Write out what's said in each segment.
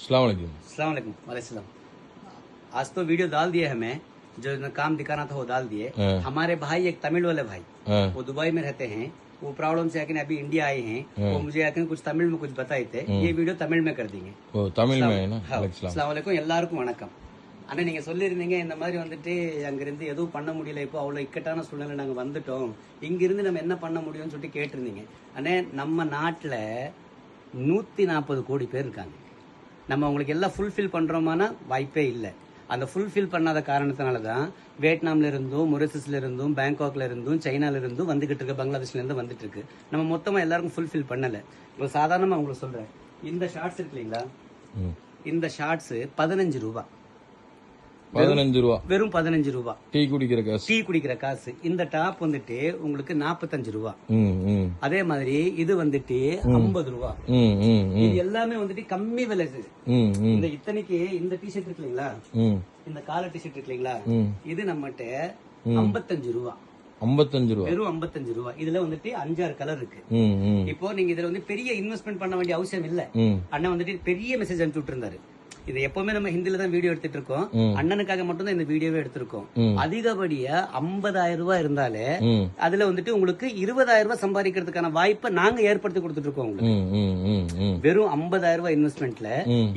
अस्सलाम वालेकुम। अस्सलाम वालेकुम। वालेकुम। आज तो वीडियो डाल दिए हमें, जो काम दिखाना था वो डाल दिए। हमारे भाई एक तमिल वाले भाई, वो दुबई में रहते हैं, वो प्रॉब्लम से आके अभी इंडिया आए हैं, वो मुझे आके कुछ तमिल में कुछ बताए थे, ये वीडियो तमिழ் में कर देंगे। தமிழ் में ना। அஸ்ஸலாமு அலைக்கும், எல்லாருக்கும் வணக்கம். அண்ணா நீங்க சொல்லியிருந்தீங்க இந்த மாதிரி வந்துட்டு அங்கிருந்து எதுவும் பண்ண முடியல, இப்போ அவ்வளவு இக்கட்டான சூழ்நிலை நாங்க வந்துட்டோம், இங்கிருந்து நம்ம என்ன பண்ண முடியும்னு சொல்லிட்டு கேட்டிருந்தீங்க. அண்ணே நம்ம நாட்டுல 140 கோடி பேர் இருக்காங்க. நம்ம உங்களுக்கு எல்லாம் ஃபுல்ஃபில் பண்றோமான வாய்ப்பே இல்லை. அந்த ஃபுல்ஃபில் பண்ணாத காரணத்தினால தான் வியட்நாம்ல இருந்தும், மொரிஷஸ்ல இருந்தும், பேங்காக்ல இருந்தும், சைனால இருந்தும் வந்துகிட்டு இருக்கு, பங்களாதேஷ்ல இருந்து வந்துட்டு இருக்கு. நம்ம மொத்தமா எல்லாருக்கும் ஃபுல்ஃபில் பண்ணல. இப்போ சாதாரணமா உங்களுக்கு சொல்றேன், இந்த ஷார்ட்ஸ் இருக்கு இல்லைங்களா, இந்த ஷார்ட்ஸ் 15 ரூபாய், 15 ரூபா, வெறும் 15 ரூபாய். டீ குடிக்கிற காசு. இந்த டாப் வந்துட்டு உங்களுக்கு 45 ரூபாய். அதே மாதிரி இது வந்துட்டு 50 ரூபாய். இது எல்லாமே வந்துட்டு கம்மி விலை. இந்த இத்தனைக்கு இந்த டிஷர்ட் இருக்கு இல்லைங்களா, இந்த காலர் டிஷர்ட் இருக்கு இல்லைங்களா, இது நம்மகிட்ட 55 ரூபாய். 55 ரூபாய், வெறும் 55 ரூபாய். இதுல வந்துட்டு 5-6 கலர் இருக்கு. இப்போ நீங்க இதுல வந்து பெரிய இன்வெஸ்ட்மெண்ட் பண்ண வேண்டிய அவசியம் இல்ல. அண்ணன் வந்துட்டு பெரிய மெசேஜ் அனுப்பிச்சு விட்டுருந்தாரு. இது எப்பவுமே நம்ம ஹிந்தில தான் வீடியோ எடுத்துட்டு இருக்கோம், அண்ணனுக்காக மட்டும் தான் இந்த வீடியோவே எடுத்திருக்கோம். அதிகப்படியா 50,000 ரூபாய் இருந்தாலே அதுல வந்துட்டு உங்களுக்கு 20,000 ரூபாய் சம்பாதிக்கிறதுக்கான வாய்ப்பை நாங்க ஏற்படுத்தி கொடுத்துட்டு இருக்கோம் உங்களுக்கு. வெறும் 50,000 ரூபாய் இன்வெஸ்ட்மெண்ட்ல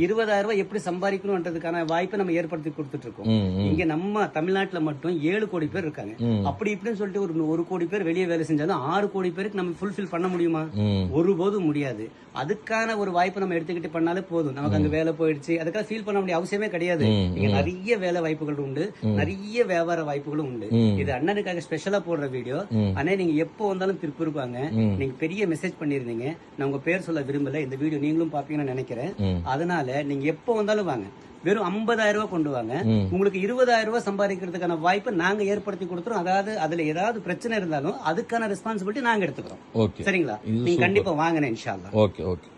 20,000 ரூபாய் எப்படி சம்பாதிக்கணும்ன்றதுக்கான வாய்ப்பை நம்ம ஏற்படுத்தி கொடுத்துட்டு இருக்கோம். இங்க நம்ம தமிழ்நாட்டுல மட்டும் 7 கோடி பேர் இருக்காங்க. அப்படி இப்படின்னு சொல்லிட்டு ஒரு கோடி பேர் வெளியே வேலை செஞ்சாலும் 6 கோடி பேருக்கு நம்ம ஃபுல்ஃபில் பண்ண முடியுமா? ஒருபோதும் முடியாது. அதுக்கான ஒரு வாய்ப்பை நம்ம எடுத்துக்கிட்டு பண்ணாலே போதும். நமக்கு அங்க வேலை போயிடுச்சு அதுக்காக ஃபீல் பண்ண வேண்டிய அவசியமே கிடையாது. இங்க நிறைய வேலை வாய்ப்புகள் உண்டு, நிறைய வியாபார வாய்ப்புகளும் உண்டு. இது அண்ணனுக்காக ஸ்பெஷலா போடுற வீடியோ. அண்ணா நீங்க எப்போ வந்தாலும் திருப்பி இருப்பாங்க. நீங்க பெரிய மெசேஜ் பண்ணிருந்தீங்க, நான் உங்க பேர் சொல்ல விரும்பல, இந்த வீடியோ நீங்களும் பாப்பீங்கன்னு நினைக்கிறேன். அதனால நீங்க எப்போ வந்தாலும் வாங்க, வெறும் 50,000 ரூபாய் கொண்டு வாங்க. உங்களுக்கு 20,000 ரூபாய் சம்பாதிக்கிறதுக்கான வாய்ப்பை நாங்க ஏற்படுத்தி கொடுத்துறோம். அதாவது அதுல ஏதாவது பிரச்சனை இருந்தாலும் அதுக்கான ரெஸ்பான்சிபிலிட்டி நாங்க எடுத்துக்கிறோம். சரிங்களா? நீங்க கண்டிப்பா வாங்க இன்ஷா அல்லாஹ். Okay okay.